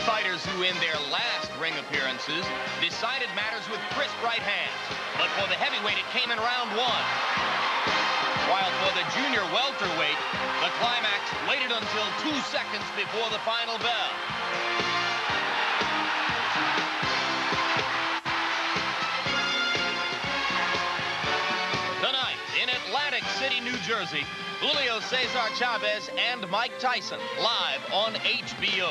fighters who in their last ring appearances decided matters with crisp right hands. But for the heavyweight, it came in round one. While for the junior welterweight, the climax waited until 2 seconds before the final bell. Tonight, in Atlantic City, New Jersey, Julio Cesar Chavez and Mike Tyson, live on HBO.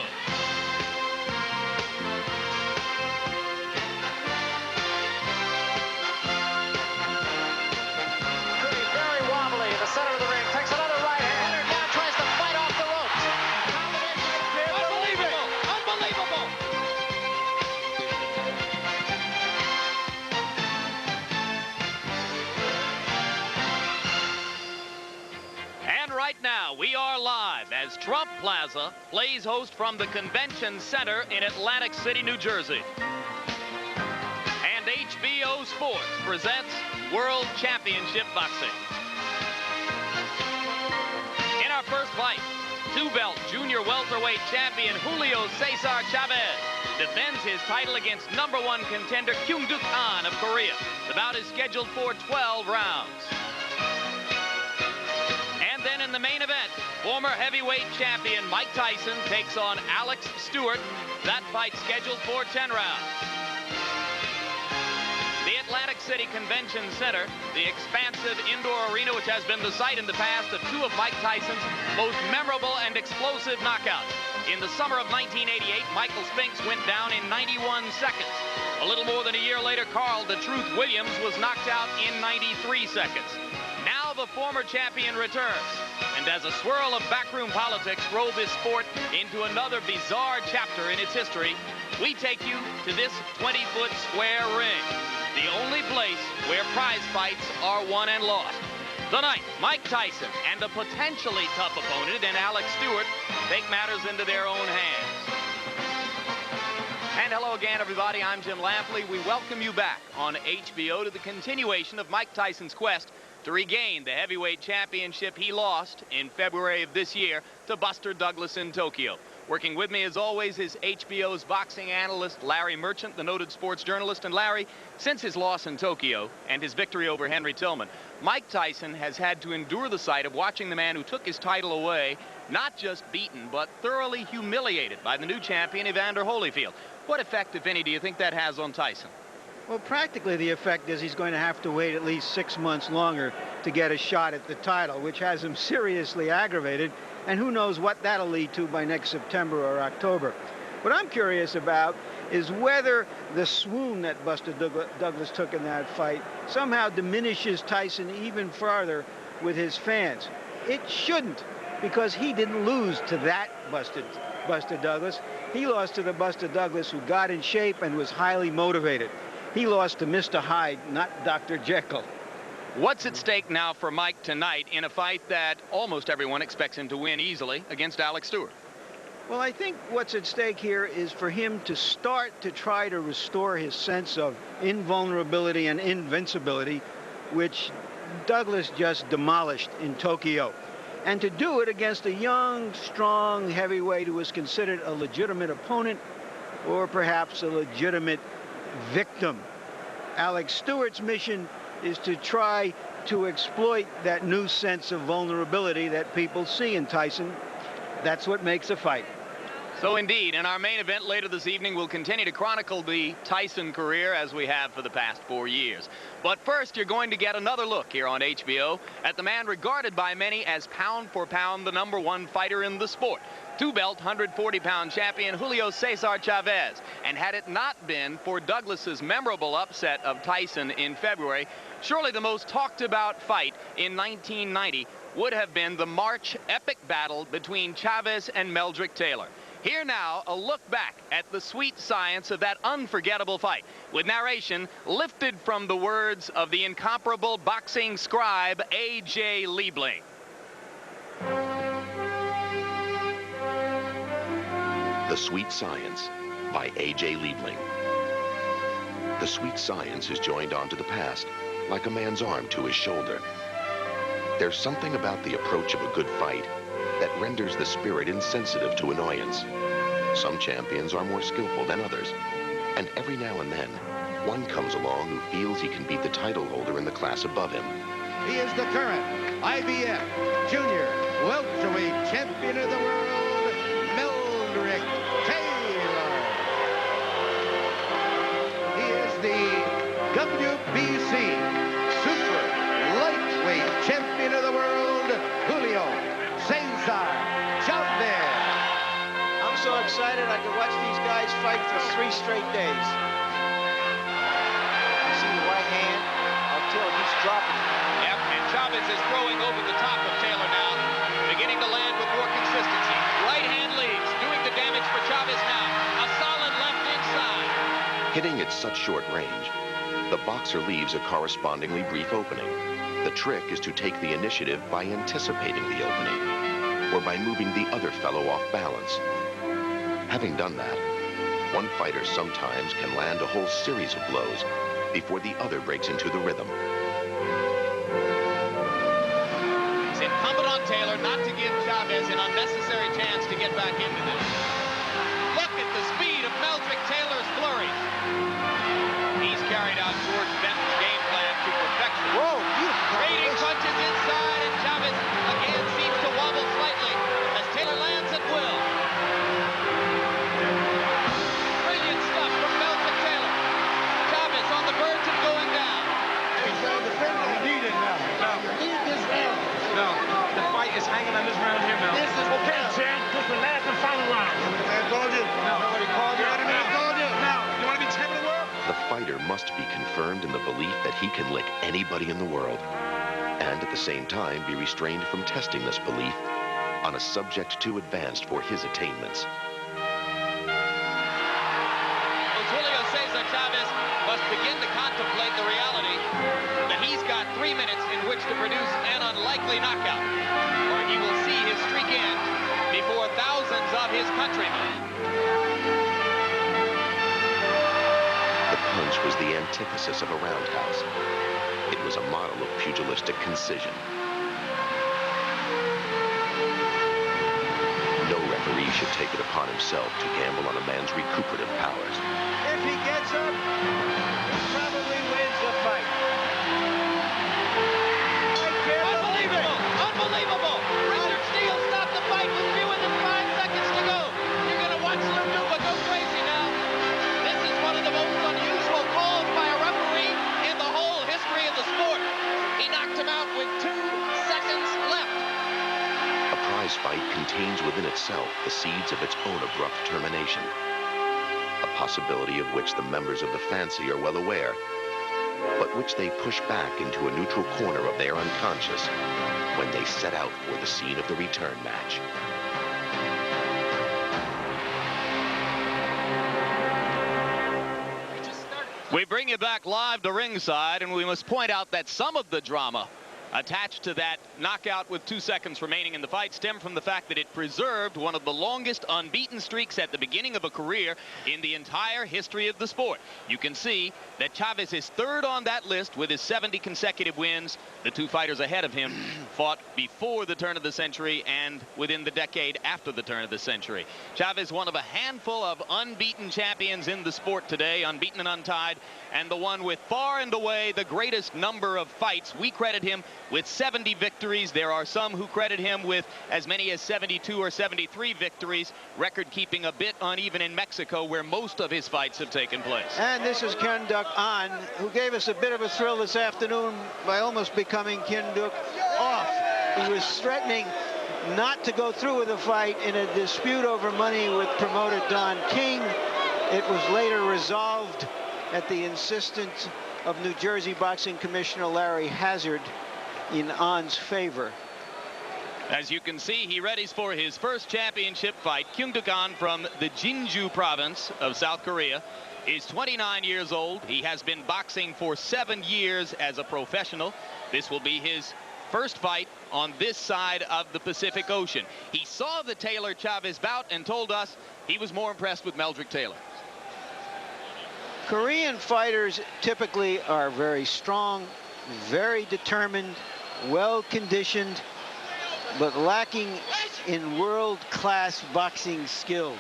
Very wobbly in the center of the ring. Takes another right hander down, tries to fight off the ropes. Unbelievable! Unbelievable! And right now, we are live as Trump Plaza plays host from the Convention Center in Atlantic City, New Jersey. And HBO Sports presents World Championship Boxing. In our first fight, two-belt junior welterweight champion Julio Cesar Chavez defends his title against #1 contender Kyung of Korea. The bout is scheduled for 12 rounds. And then in the main event, former heavyweight champion Mike Tyson takes on Alex Stewart. That fight scheduled for 10 rounds. The Atlantic City Convention Center, the expansive indoor arena which has been the site in the past of two of Mike Tyson's most memorable and explosive knockouts. In the summer of 1988, Michael Spinks went down in 91 seconds. A little more than a year later, Carl "The Truth" Williams was knocked out in 93 seconds. Now the former champion returns. And as a swirl of backroom politics rolled this sport into another bizarre chapter in its history, we take you to this 20-foot square ring. The only place where prize fights are won and lost. Tonight, Mike Tyson and a potentially tough opponent in Alex Stewart take matters into their own hands. And hello again, everybody. I'm Jim Lampley. We welcome you back on HBO to the continuation of Mike Tyson's quest to regain the heavyweight championship he lost in February of this year to Buster Douglas in Tokyo. Working with me, as always, is HBO's boxing analyst, Larry Merchant, the noted sports journalist. And Larry, since his loss in Tokyo and his victory over Henry Tillman, Mike Tyson has had to endure the sight of watching the man who took his title away not just beaten, but thoroughly humiliated by the new champion, Evander Holyfield. What effect, if any, do you think that has on Tyson? Well, practically the effect is he's going to have to wait at least 6 months longer to get a shot at the title, which has him seriously aggravated. And who knows what that'll lead to by next September or October. What I'm curious about is whether the swoon that Buster Douglas took in that fight somehow diminishes Tyson even further with his fans. It shouldn't, because he didn't lose to that Buster Douglas. He lost to the Buster Douglas who got in shape and was highly motivated. He lost to Mr. Hyde, not Dr. Jekyll. What's at stake now for Mike tonight in a fight that almost everyone expects him to win easily against Alex Stewart? Well, I think what's at stake here is for him to start to try to restore his sense of invulnerability and invincibility, which Douglas just demolished in Tokyo. And to do it against a young, strong heavyweight who is considered a legitimate opponent or perhaps a legitimate victim. Alex Stewart's mission is to try to exploit that new sense of vulnerability that people see in Tyson. That's what makes a fight. So indeed, in our main event later this evening, we'll continue to chronicle the Tyson career as we have for the past 4 years. But first, you're going to get another look here on HBO at the man regarded by many as pound for pound the #1 fighter in the sport. Two-belt, 140-pound champion Julio Cesar Chavez. And had it not been for Douglas's memorable upset of Tyson in February, surely the most talked about fight in 1990 would have been the March epic battle between Chavez and Meldrick Taylor. Here now, a look back at the sweet science of that unforgettable fight, with narration lifted from the words of the incomparable boxing scribe A.J. Liebling. The Sweet Science by A.J. Liebling. The sweet science is joined onto the past, like a man's arm to his shoulder. There's something about the approach of a good fight that renders the spirit insensitive to annoyance. Some champions are more skillful than others, and every now and then, one comes along who feels he can beat the title holder in the class above him. He is the current IBF Junior Welterweight Champion of the World, Meldrick Taylor. He is the WBC Super Lightweight Champion of the World, Julio Cesar Chavez. I'm so excited I could watch these guys fight for 3 straight days. See the right hand until he's dropping it. Yep, and Chavez is throwing over the top of Taylor now, beginning to land with more consistency. Right hand leads, doing the damage for Chavez now. A solid left inside. Hitting at such short range, the boxer leaves a correspondingly brief opening. The trick is to take the initiative by anticipating the opening, or by moving the other fellow off balance. Having done that, one fighter sometimes can land a whole series of blows before the other breaks into the rhythm. It's incumbent on Taylor not to give Chavez an unnecessary chance to get back into this. Look at the speed of Meldrick Taylor's flurry. He's carried out George Benton's game plan to perfection. Whoa, Trading punches inside, and Chavez again seems to wobble slightly as Taylor lands at will. Brilliant stuff from Meldrick Taylor. Chavez on the verge of going down. No, the fight is hanging on this round here, Mel. This is okay, champ. This is the last and final round. I told you. No, nobody called you. I told you. Now, you want to be champion of the world? The fighter must be confirmed in the belief that he can lick anybody in the world, and at the same time be restrained from testing this belief on a subject too advanced for his attainments. Julio Cesar Chavez must begin to contemplate the reality that he's got 3 minutes in which to produce an unlikely knockout, or he will see his streak end before thousands of his countrymen. The punch was the antithesis of a roundhouse. It was a model of pugilistic concision. No referee should take it upon himself to gamble on a man's recuperative powers. If he gets up, he probably wins the fight. Unbelievable! Unbelievable! Richard Steele stopped the fight with fewer than 5 seconds to go. You're going to watch Luduba go crazy now. This is one of the most unusual calls by a referee in the whole history of the sport. He knocked him out with 2 seconds left. A prize fight contains within itself the seeds of its own abrupt termination, a possibility of which the members of the fancy are well aware, but which they push back into a neutral corner of their unconscious when they set out for the scene of the return match. We bring you back live to ringside, and we must point out that some of the drama attached to that knockout with 2 seconds remaining in the fight stemmed from the fact that it preserved one of the longest unbeaten streaks at the beginning of a career in the entire history of the sport. You can see that Chavez is third on that list with his 70 consecutive wins. The 2 fighters ahead of him fought before the turn of the century and within the decade after the turn of the century. Chavez, one of a handful of unbeaten champions in the sport today, unbeaten and untied, and the one with far and away the greatest number of fights. We credit him with 70 victories. There are some who credit him with as many as 72 or 73 victories, record keeping a bit uneven in Mexico, where most of his fights have taken place. And this is Kyung An, who gave us a bit of a thrill this afternoon by almost becoming Kyung off. He was threatening not to go through with the fight in a dispute over money with promoter Don King. It was later resolved at the insistence of New Jersey Boxing Commissioner Larry Hazard in An's favor. As you can see, he readies for his first championship fight. Kyung An from the Jinju province of South Korea is 29 years old. He has been boxing for 7 years as a professional. This will be his first fight on this side of the Pacific Ocean. He saw the Taylor Chavez bout and told us he was more impressed with Meldrick Taylor. Korean fighters typically are very strong, very determined, well conditioned, but lacking in world-class boxing skills.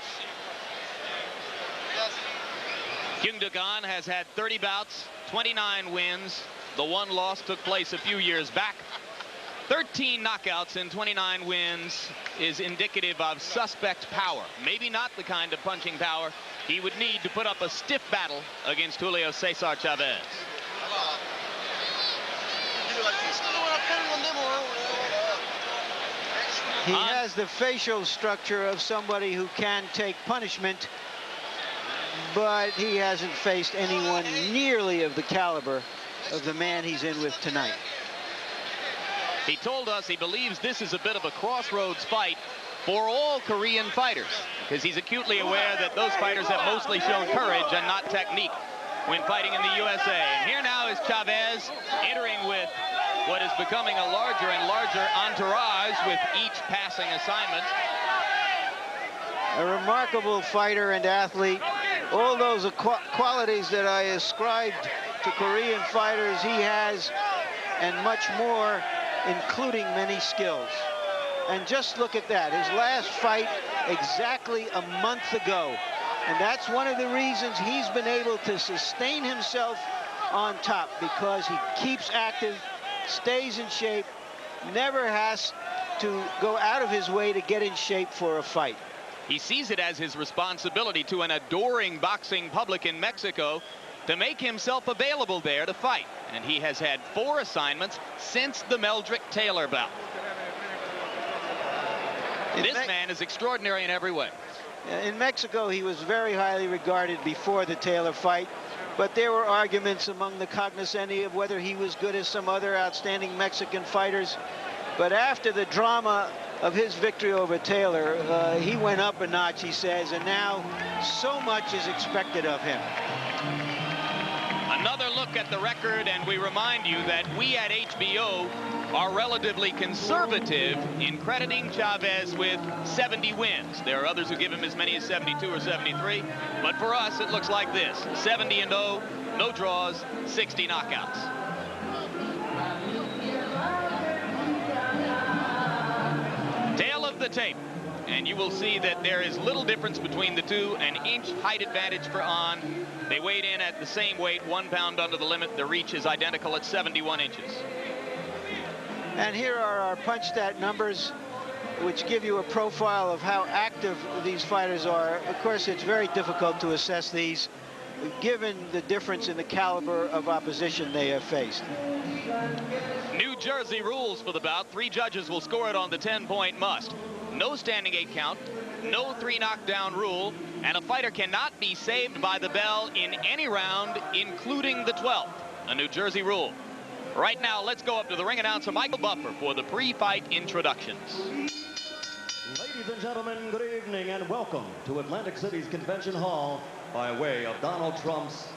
Kyung has had 30 bouts, 29 wins. The one loss took place a few years back. 13 knockouts and 29 wins is indicative of suspect power. Maybe not the kind of punching power he would need to put up a stiff battle against Julio Cesar Chavez. He has the facial structure of somebody who can take punishment, but he hasn't faced anyone nearly of the caliber of the man he's in with tonight. He told us he believes this is a bit of a crossroads fight for all Korean fighters, because he's acutely aware that those fighters have mostly shown courage and not technique when fighting in the USA. And here now is Chavez entering with what is becoming a larger and larger entourage with each passing assignment. A remarkable fighter and athlete. All those qualities that I ascribed to Korean fighters he has, and much more, including many skills. And just look at that, his last fight exactly a month ago. And that's one of the reasons he's been able to sustain himself on top, because he keeps active, stays in shape, never has to go out of his way to get in shape for a fight. He sees it as his responsibility to an adoring boxing public in Mexico to make himself available there to fight. And he has had 4 assignments since the Meldrick Taylor bout. This man is extraordinary in every way. In Mexico, he was very highly regarded before the Taylor fight, but there were arguments among the cognoscenti of whether he was good as some other outstanding Mexican fighters. But after the drama of his victory over Taylor, he went up a notch, he says, and now so much is expected of him. Another look at the record, and we remind you that we at HBO are relatively conservative in crediting Chavez with 70 wins. There are others who give him as many as 72 or 73, but for us it looks like this: 70-0, no draws, 60 knockouts. Tail of the tape, and you will see that there is little difference between the two. An inch height advantage for On. They weighed in at the same weight, 1 pound under the limit. The reach is identical at 71 inches. And here are our punch stat numbers, which give you a profile of how active these fighters are. Of course, it's very difficult to assess these, given the difference in the caliber of opposition they have faced. New Jersey rules for the bout. 3 judges will score it on the 10-point must. No standing 8 count, no 3 knockdown rule, and a fighter cannot be saved by the bell in any round, including the 12th. A New Jersey rule. Right now, let's go up to the ring announcer, Michael Buffer, for the pre-fight introductions. Ladies and gentlemen, good evening and welcome to Atlantic City's Convention Hall by way of Donald Trump's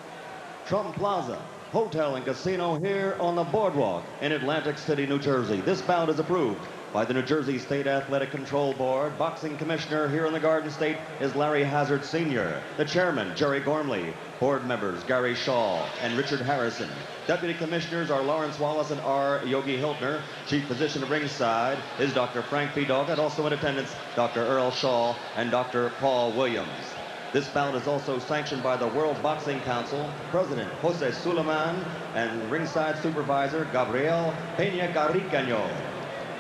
Trump Plaza Hotel and Casino here on the boardwalk in Atlantic City, New Jersey. This bout is approved by the New Jersey State Athletic Control Board. Boxing commissioner here in the Garden State is Larry Hazard Sr. The chairman, Jerry Gormley. Board members, Gary Shaw and Richard Harrison. Deputy commissioners are Lawrence Wallace and R. Yogi Hiltner. Chief physician at ringside is Dr. Frank P. Doggett. Also in attendance, Dr. Earl Shaw and Dr. Paul Williams. This bout is also sanctioned by the World Boxing Council, President Jose Suleiman, and ringside supervisor Gabriel Peña Garricaño.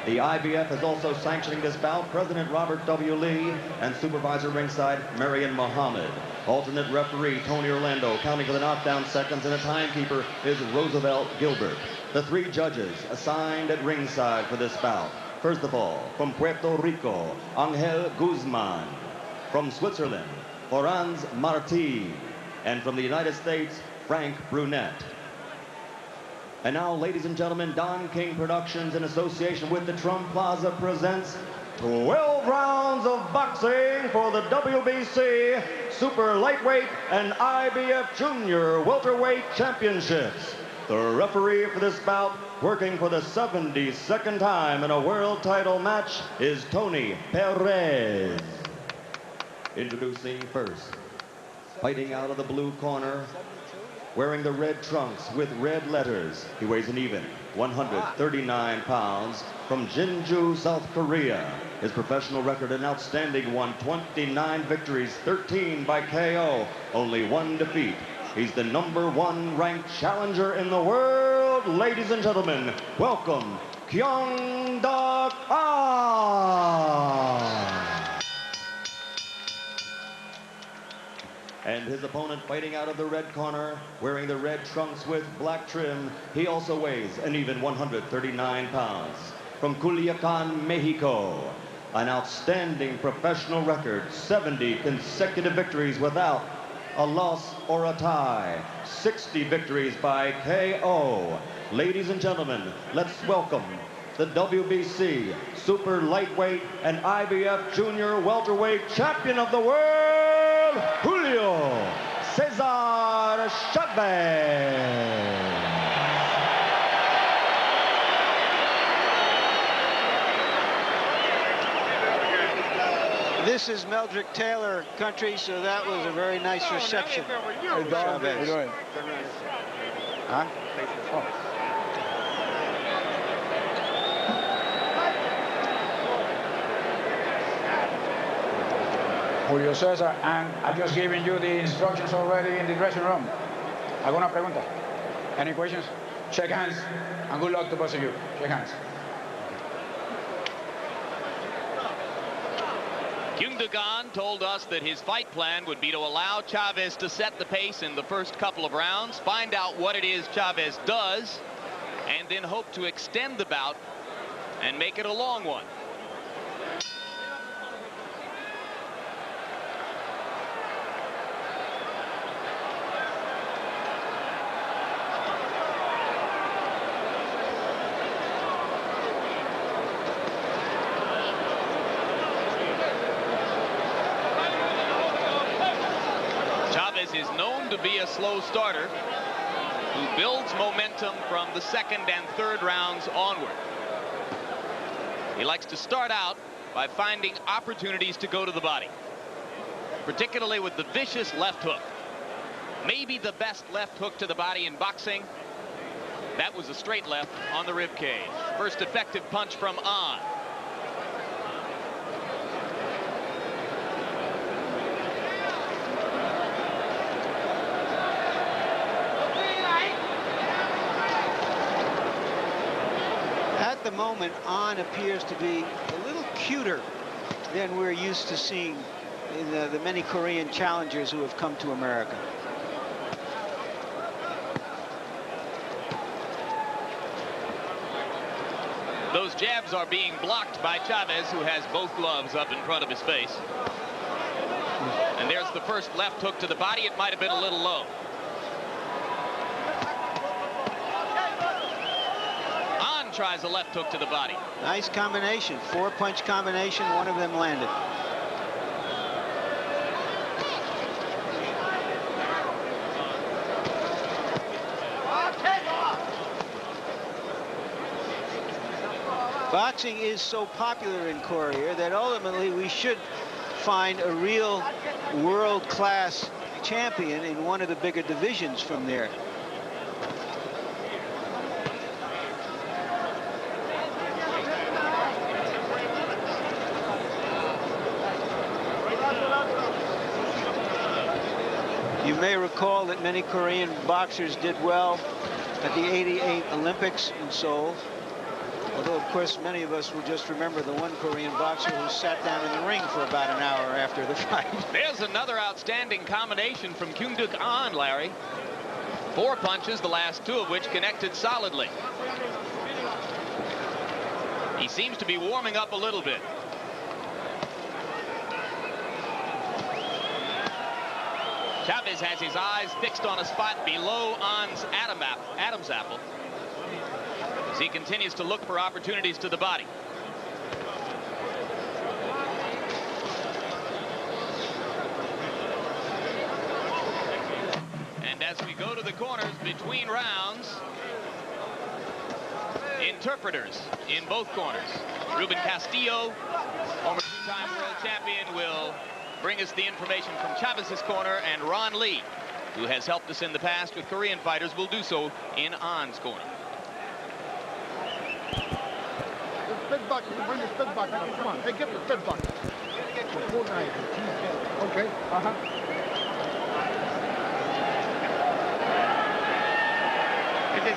The IBF is also sanctioning this bout, President Robert W. Lee, and supervisor ringside Marion Muhammad. Alternate referee Tony Orlando, counting for the knockdown seconds, and the timekeeper is Roosevelt Gilbert. The 3 judges assigned at ringside for this bout. First of all, from Puerto Rico, Angel Guzman. From Switzerland, Franz Marti. And from the United States, Frank Brunette. And now, ladies and gentlemen, Don King Productions, in association with the Trump Plaza, presents 12 rounds of boxing for the WBC Super Lightweight and IBF Junior Welterweight Championships. The referee for this bout, working for the 72nd time in a world title match, is Tony Perez. Introducing first, fighting out of the blue corner, wearing the red trunks with red letters. He weighs an even 139 pounds, from Jinju, South Korea. His professional record, an outstanding one, 29 victories, 13 by KO, only 1 defeat. He's the #1 ranked challenger in the world. Ladies and gentlemen, welcome Kyung. And his opponent fighting out of the red corner, wearing the red trunks with black trim. He also weighs an even 139 pounds. From Culiacan, Mexico, an outstanding professional record, 70 consecutive victories without a loss or a tie, 60 victories by KO. Ladies and gentlemen, let's welcome the WBC Super Lightweight and IBF Junior Welterweight Champion of the World, Julio Cesar Chavez. This is Meldrick Taylor country, so that was a very nice reception. Chavez. Huh? Julio Cesar, and I've just given you the instructions already in the dressing room. ¿Alguna pregunta? Any questions? Shake hands, and good luck to both of you. Shake hands. Kyung told us that his fight plan would be to allow Chavez to set the pace in the first couple of rounds, find out what it is Chavez does, and then hope to extend the bout and make it a long one. Is known to be a slow starter who builds momentum from the second and third rounds onward. He likes to start out by finding opportunities to go to the body, particularly with the vicious left hook. Maybe the best left hook to the body in boxing. That was a straight left on the rib cage. First effective punch from An. At the moment, An appears to be a little cuter than we're used to seeing in the many Korean challengers who have come to America. Those jabs are being blocked by Chavez, who has both gloves up in front of his face. And there's the first left hook to the body. It might have been a little low. An tries a left hook to the body. Nice combination, 4-punch combination, one of them landed. Boxing is so popular in Korea that ultimately we should find a real world-class champion in one of the bigger divisions from there. You may recall that many Korean boxers did well at the '88 Olympics in Seoul. Although, of course, many of us will just remember the one Korean boxer who sat down in the ring for about an hour after the fight. There's another outstanding combination from Kyung An, Larry. 4 punches, the last 2 of which connected solidly. He seems to be warming up a little bit. Chavez has his eyes fixed on a spot below An's Adam's apple, as he continues to look for opportunities to the body. And as we go to the corners between rounds, interpreters in both corners. Ruben Castillo, former 2-time world champion, will bring us the information from Chavez's corner, and Ron Lee, who has helped us in the past with Korean fighters, will do so in An's corner. Spit bucket. Bring the spit bucket up. Come on. Hey, get the spit bucket. Okay.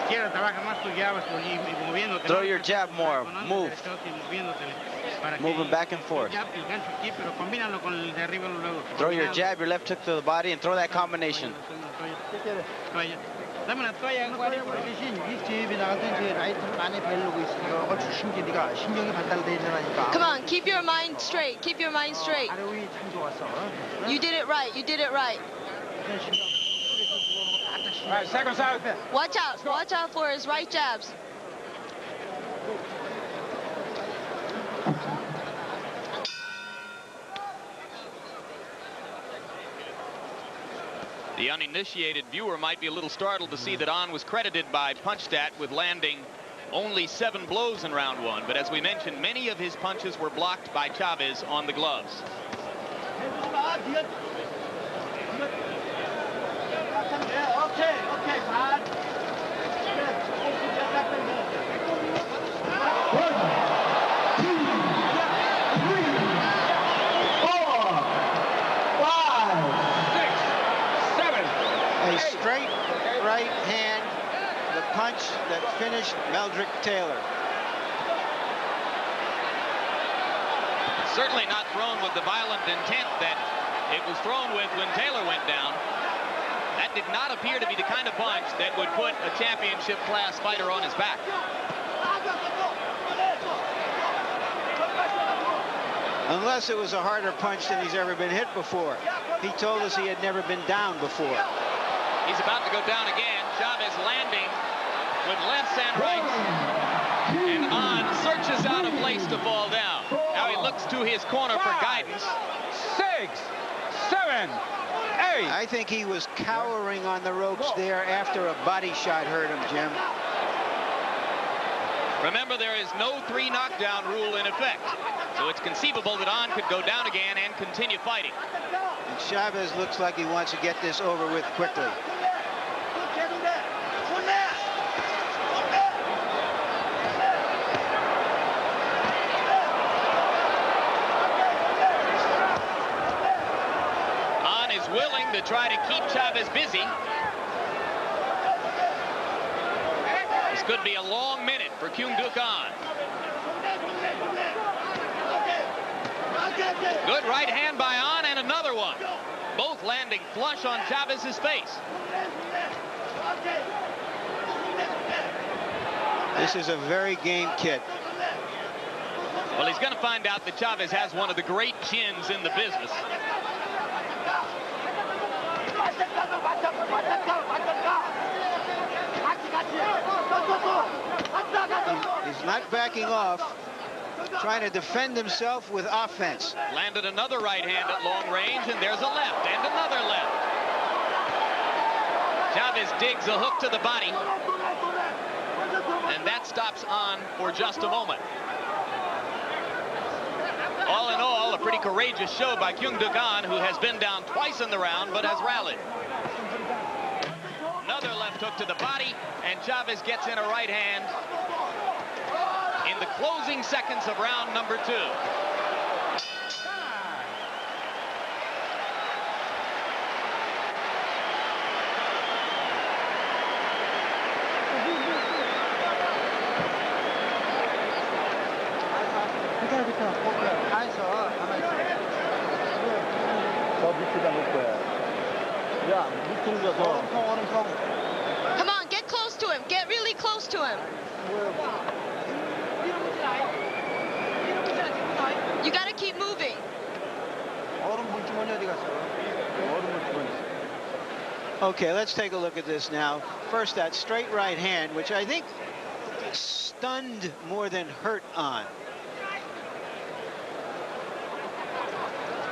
izquierda, trabaja más tu jab y moviéndote. Throw your jab more. Move. Moving back and forth. Throw your jab, your left hook to the body, and throw that combination. Dame una toalla, guardia, porque 이 나갔더니 라이트를 많이 배려고 있으니까 얼추 신경이가 신경이 발달돼 있는 거니까. Come on, keep your mind straight. Keep your mind straight. 아래 위 참 좋았어. You did it right. You did it right. All right, seconds out. Watch out. Watch out for his right jabs. The uninitiated viewer might be a little startled to see that An was credited by Punchstat with landing only 7 blows in round 1. But as we mentioned, many of his punches were blocked by Chavez on the gloves. A straight right hand, the punch that finished Meldrick Taylor. Certainly not thrown with the violent intent that it was thrown with when Taylor went down. That did not appear to be the kind of punch that would put a championship class fighter on his back. Unless it was a harder punch than he's ever been hit before. He told us he had never been down before. He's about to go down again. Chavez landing with lefts and rights. And An searches out a place to fall down. Now he looks to his corner for guidance. 6, 7, 8. I think he was cowering on the ropes there after a body shot hurt him, Jim. Remember, there is no 3 knockdown rule in effect. So it's conceivable that An could go down again and continue fighting. And Chavez looks like he wants to get this over with quickly. An is willing to try to keep Chavez busy. This could be a long minute for Kyung An. Good right hand by An and another one. Both landing flush on Chavez's face. This is a very game kid. Well, he's going to find out that Chavez has one of the great chins in the business. He's not backing off, trying to defend himself with offense. Landed another right hand at long range, and there's a left and another left. Chavez digs a hook to the body, and that stops An for just a moment. All in all, a pretty courageous show by Kyung An, who has been down twice in the round but has rallied. Another left hook to the body, and Chavez gets in a right hand in the closing seconds of round number 2. Come on, get close to him. Get really close to him. You got to keep moving. Okay, let's take a look at this now. First, that straight right hand, which I think stunned more than hurt An.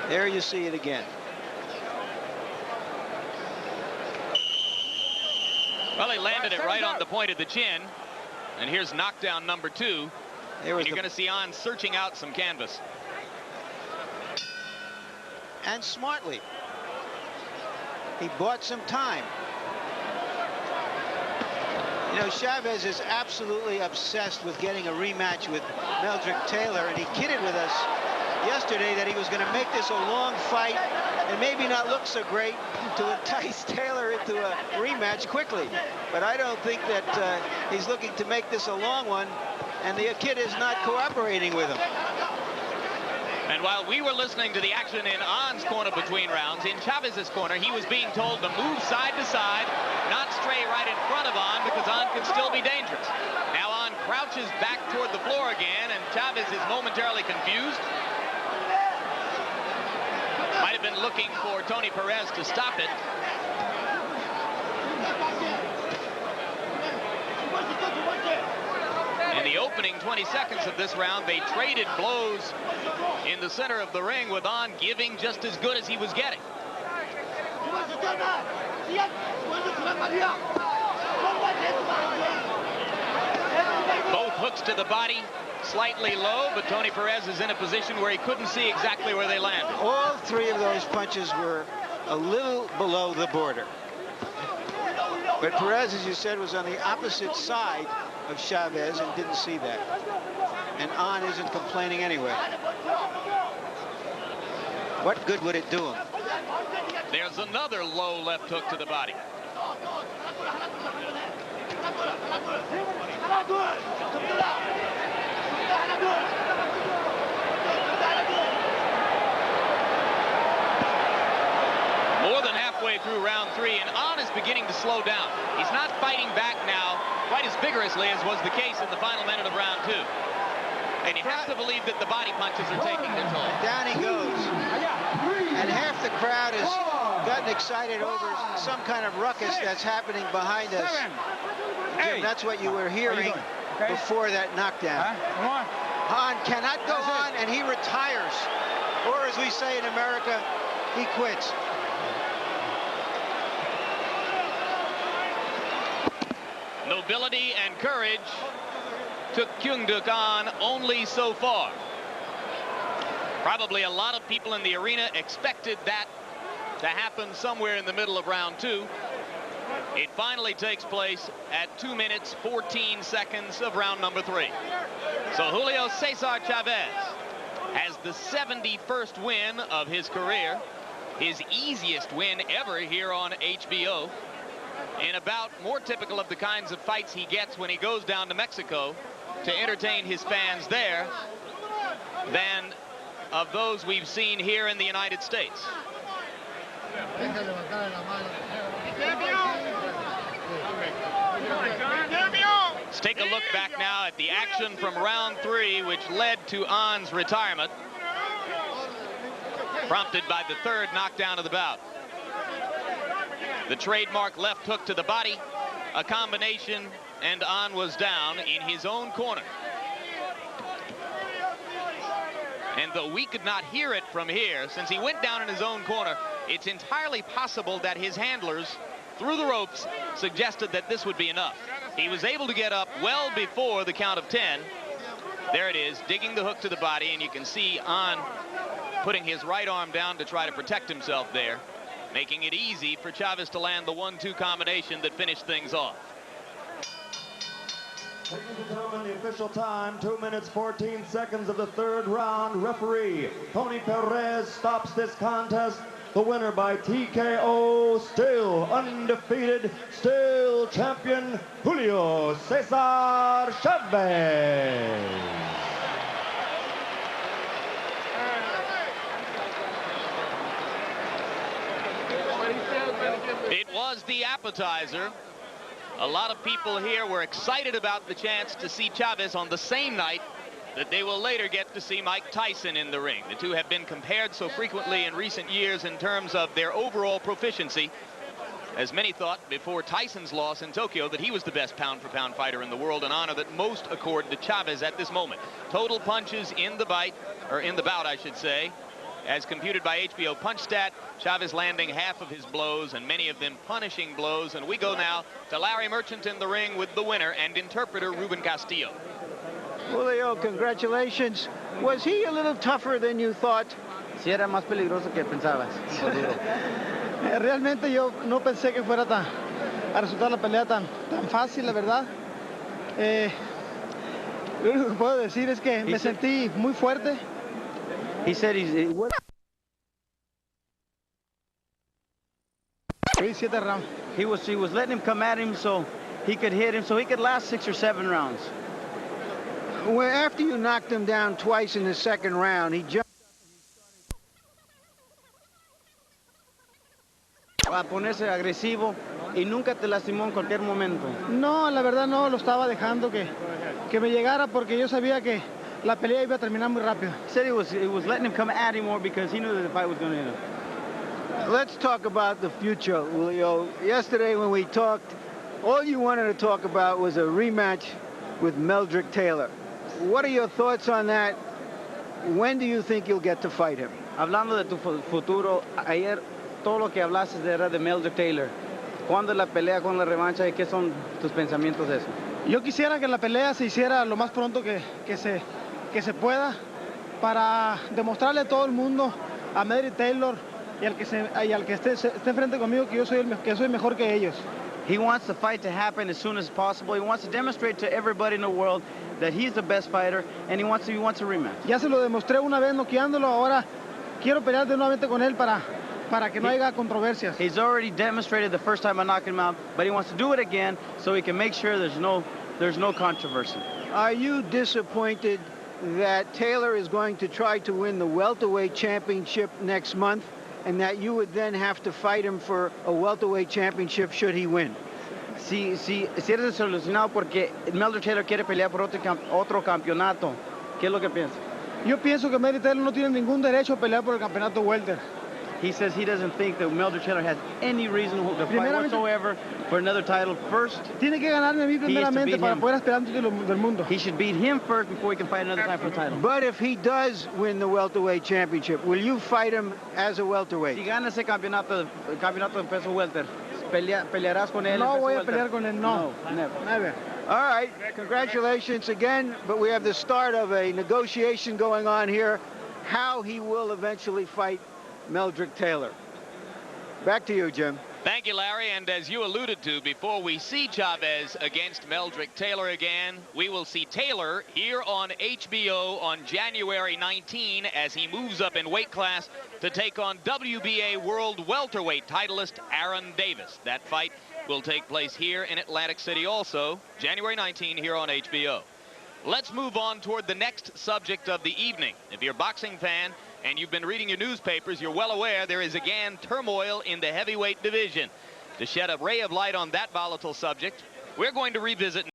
There you see it again. Well, he landed it right on the point of the chin. And here's knockdown number 2. And you're going to see An searching out some canvas. And smartly. He bought some time. You know, Chavez is absolutely obsessed with getting a rematch with Meldrick Taylor, and he kidded with us yesterday that he was going to make this a long fight and maybe not look so great to entice Taylor into a rematch quickly. But I don't think that he's looking to make this a long one, and the kid is not cooperating with him. And while we were listening to the action in On's corner between rounds, in Chavez's corner, he was being told to move side to side, not stray right in front of On, because On could still be dangerous. Now On crouches back toward the floor again, and Chavez is momentarily confused. Might have been looking for Tony Perez to stop it. In the opening 20 seconds of this round, they traded blows in the center of the ring, with On giving just as good as he was getting. Both hooks to the body, slightly low, but Tony Perez is in a position where he couldn't see exactly where they landed. All three of those punches were a little below the border. But Perez, as you said, was on the opposite side of Chavez and didn't see that. And On isn't complaining anyway. What good would it do him? There's another low left hook to the body. More than halfway through round three, and On is beginning to slow down. He's not fighting back now quite as vigorously as was the case in the final minute of round two. And you have to believe that the body punches are taking their toll. Down he goes. And half the crowd has gotten excited over some kind of ruckus that's happening behind us. Jim, that's what you were hearing before that knockdown. On cannot go on, and he retires. Or as we say in America, he quits. Nobility and courage took Kyung On only so far. Probably a lot of people in the arena expected that to happen somewhere in the middle of round two. It finally takes place at 2 minutes 14 seconds of round number three. So Julio Cesar Chavez has the 71st win of his career, his easiest win ever here on HBO, in a bout more typical of the kinds of fights he gets when he goes down to Mexico to entertain his fans there than of those we've seen here in the United States. Let's take a look back now at the action from round three, which led to On's retirement, prompted by the third knockdown of the bout. The trademark left hook to the body, a combination, and On was down in his own corner. And though we could not hear it from here, since he went down in his own corner, it's entirely possible that his handlers, through the ropes, suggested that this would be enough. He was able to get up well before the count of 10. There it is, digging the hook to the body, and you can see On putting his right arm down to try to protect himself there, making it easy for Chavez to land the 1-2 combination that finished things off. Ladies and gentlemen, the official time, 2 minutes 14 seconds of the third round. Referee Tony Perez stops this contest. The winner by TKO, still undefeated, still champion, Julio Cesar Chavez. It was the appetizer. A lot of people here were excited about the chance to see Chavez on the same night that they will later get to see Mike Tyson in the ring. The two have been compared so frequently in recent years in terms of their overall proficiency, as many thought before Tyson's loss in Tokyo that he was the best pound-for-pound fighter in the world, an honor that most accord to Chavez at this moment. Total punches in the bout, I should say, as computed by HBO Punch Stat, Chavez landing half of his blows and many of them punishing blows. And we go now to Larry Merchant in the ring with the winner and interpreter Ruben Castillo. Julio, congratulations. Was he a little tougher than you thought? Sí, era más peligroso que pensabas. Realmente yo no pensé que fuera a resultar la pelea tan fácil, la verdad. Lo único que puedo decir es que me sentí muy fuerte. He said he 7 rounds. He was letting him come at him so he could hit him, so he could last 6 or 7 rounds. Well, after you knocked him down twice in the second round, he jumped A ponerse agresivo y nunca te lastimó en cualquier momento. No, la verdad no, lo estaba dejando que me llegara porque yo sabía que la pelea iba a terminar muy rápido. He said he was letting him come at him more because he knew that the fight was going to end up. Let's talk about the future, Julio. Yesterday when we talked, all you wanted to talk about was a rematch with Meldrick Taylor. What are your thoughts on that? When do you think you'll get to fight him? Hablando de tu futuro, ayer todo lo que hablaste era de Meldrick Taylor. ¿Cuándo es la pelea, cuándo es la revancha y qué son tus pensamientos de eso? Yo quisiera que la pelea se hiciera lo más pronto que se pueda para demostrarle a todo el mundo, a Meldrick Taylor y al que esté frente conmigo que yo soy mejor que ellos. He wants the fight to happen as soon as possible. He wants to demonstrate to everybody in the world that he's the best fighter, and he wants a rematch. Ya se lo demostré una vez noqueándolo, ahora quiero pelear de nuevamente con él para que no haya controversias. He's already demonstrated the first time I knocked him out, but he wants to do it again so he can make sure there's no controversy. Are you disappointed that Taylor is going to try to win the welterweight championship next month, and that you would then have to fight him for a welterweight championship should he win? Si eres desilusionado porque Meldrick Taylor quiere pelear por otro campeonato, ¿qué es lo que piensas? Yo pienso que Meldrick Taylor no tiene ningún derecho a pelear por el campeonato welter. He says he doesn't think that Meldrick Taylor has any reason to fight whatsoever for another title. First, tiene que ganarme a mí primeramente para poder aspirar al título del mundo. He should beat him first before he can fight another time for the title. But if he does win the welterweight championship, will you fight him as a welterweight? Si gana ese campeonato de peso welter, pelearás con él. No voy a pelear con él, no. Never. All right, congratulations again, but we have the start of a negotiation going on here, how he will eventually fight Meldrick Taylor. Back to you, Jim. Thank you, Larry. And as you alluded to, before we see Chavez against Meldrick Taylor again, we will see Taylor here on HBO on January 19 as he moves up in weight class to take on WBA World Welterweight titleist Aaron Davis. That fight will take place here in Atlantic City also, January 19 here on HBO. Let's move on toward the next subject of the evening. If you're a boxing fan and you've been reading your newspapers, you're well aware there is again turmoil in the heavyweight division. To shed a ray of light on that volatile subject, we're going to revisit